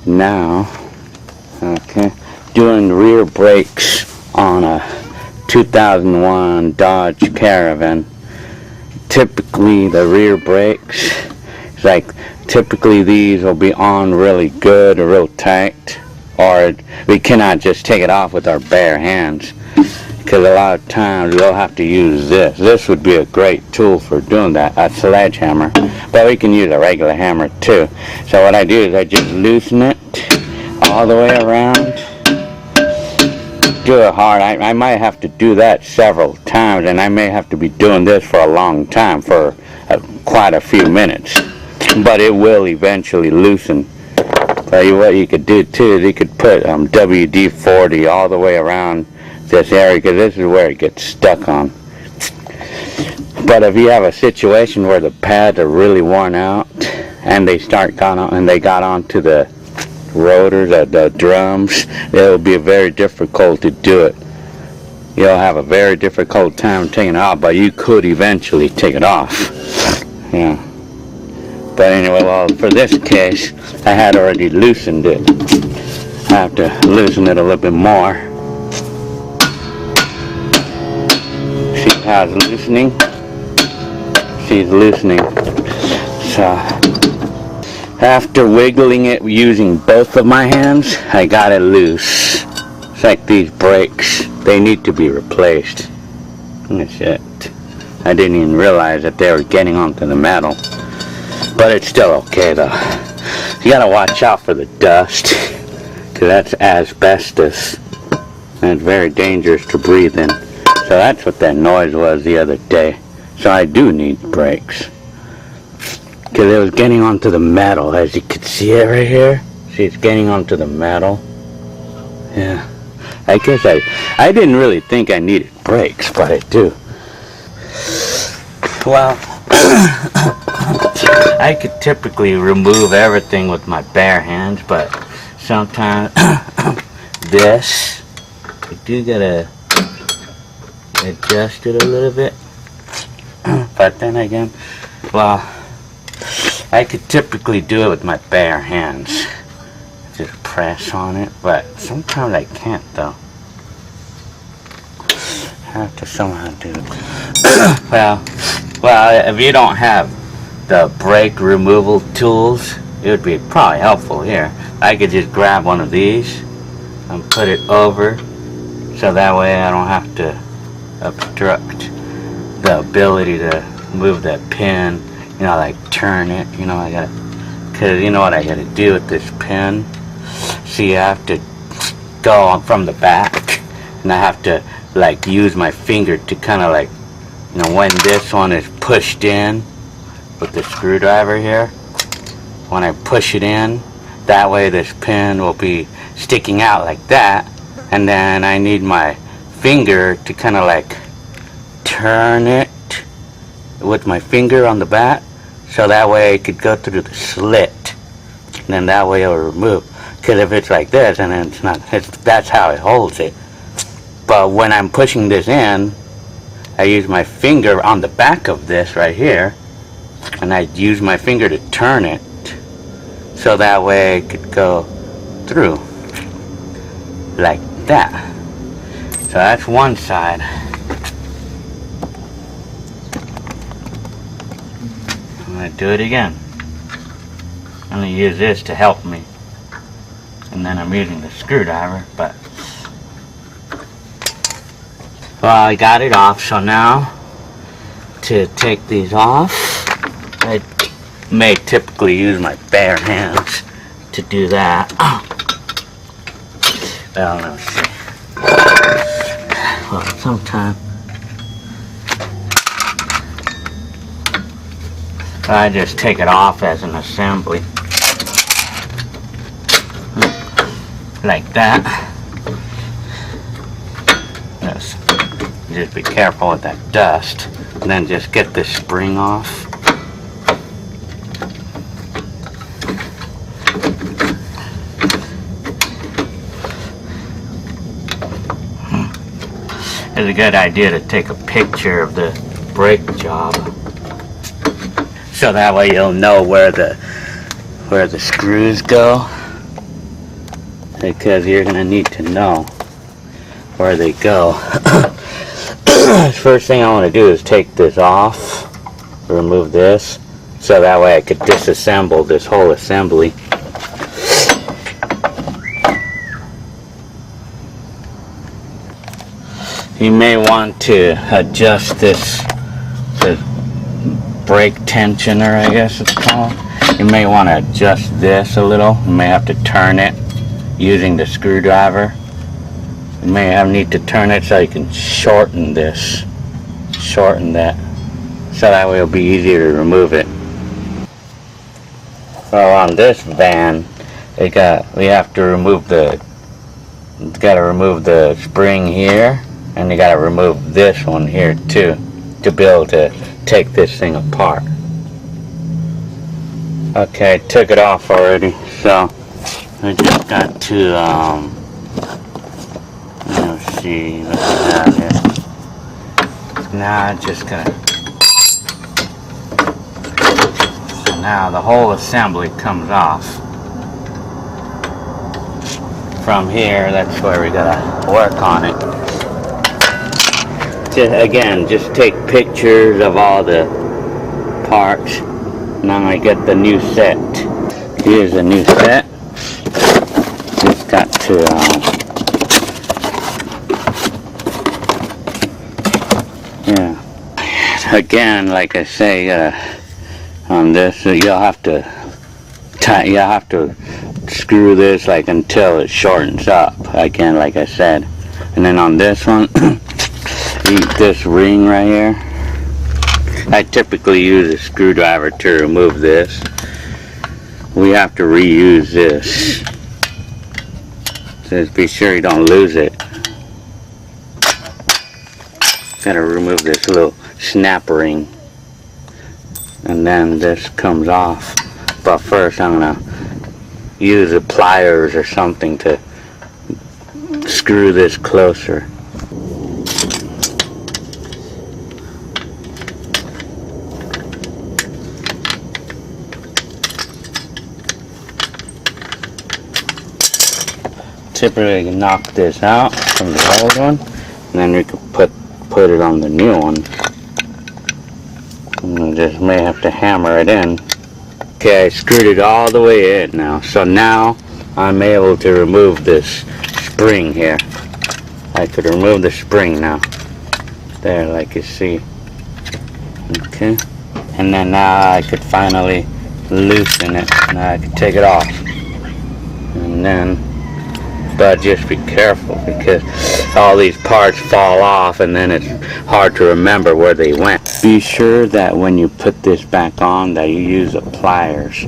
Now, okay, doing rear brakes on a 2001 Dodge Caravan. Typically the rear brakes, typically these will be on really good or real tight, or we cannot just take it off with our bare hands, because a lot of times we'll have to use this. This would be a great tool for doing that, a sledgehammer, but we can use a regular hammer too. So what I do is I just loosen it all the way around. Do it hard. I might have to do that several times, and I may have to be doing this for a long time, for quite a few minutes, but it will eventually loosen. Tell you what you could do too is you could put WD-40 all the way around this area, because this is where it gets stuck on. But if you have a situation where the pads are really worn out and they got onto the rotors, the drums, it'll be very difficult to do it. You'll have a very difficult time taking it off, but you could eventually take it off. Yeah. But anyway, well, for this case, I had already loosened it. I have to loosen it a little bit more. See how it's loosening? See, it's loosening. So, after wiggling it using both of my hands, I got it loose. It's like these brakes, they need to be replaced. That's it. I didn't even realize that they were getting onto the metal. But it's still okay though. You gotta watch out for the dust, because that's asbestos. And it's very dangerous to breathe in. So that's what that noise was the other day. So I do need brakes, because it was getting onto the metal, as you could see it right here. See, it's getting onto the metal. Yeah. I guess I didn't really think I needed brakes, but I do. Well, I could typically remove everything with my bare hands, but sometimes this, you do gotta adjust it a little bit. But then again, well, I could typically do it with my bare hands. Just press on it, but sometimes I can't though. I have to somehow do it. Well, if you don't have the brake removal tools, it would be probably helpful here. I could just grab one of these and put it over, so that way I don't have to obstruct the ability to move that pin, you know, like turn it, you know, because you know what I gotta do with this pin? See, I have to go from the back, and I have to like use my finger to kind of like, you know, when this one is pushed in with the screwdriver here, when I push it in, that way this pin will be sticking out like that, and then I need my finger to kind of like turn it with my finger on the back, so that way it could go through the slit, and then that way it'll remove. Because if it's like this, and then that's how it holds it. But when I'm pushing this in, I use my finger on the back of this right here, and I use my finger to turn it, so that way it could go through like that. So that's one side. I'm going to do it again. I'm going to use this to help me, and then I'm using the screwdriver. But well, I got it off. So now to take these off, I may typically use my bare hands to do that. Well, let me see. Well, sometimes I just take it off as an assembly, like that. Just be careful with that dust, and then just get this spring off. It's a good idea to take a picture of the brake job, so that way you'll know where the screws go. because you're going to need to know where they go. First thing I want to do is take this off, remove this, so that way I could disassemble this whole assembly. You may want to adjust this brake tensioner, I guess it's called. You may want to adjust this a little. You may have to turn it using the screwdriver. You may need to turn it so you can shorten this. Shorten that. So that way it'll be easier to remove it. Well, on this van, we have to remove the spring here, and you got to remove this one here too, to be able to take this thing apart. Okay, I took it off already, so I just got to let's see what we have here. Now I just got. So now the whole assembly comes off. From here, that's where we gotta work on it. Just take pictures of all the parts. Now I get the new set. Here's a new set. Just got to yeah. Again, like I say, on this, you'll have to screw this like until it shortens up. Again, like I said, and then on this one, this ring right here, I typically use a screwdriver to remove this. We have to reuse this. So be sure you don't lose it. Gotta remove this little snap ring, and then this comes off. But first I'm gonna use the pliers or something to screw this closer. Typically knock this out from the old one, and then we can put it on the new one. And we just may have to hammer it in. Okay, I screwed it all the way in now. So now I'm able to remove this spring here. I could remove the spring now. There, like you see. Okay. And then now I could finally loosen it. Now I can take it off. And then, but just be careful because all these parts fall off and then it's hard to remember where they went. Be sure that when you put this back on that you use the pliers.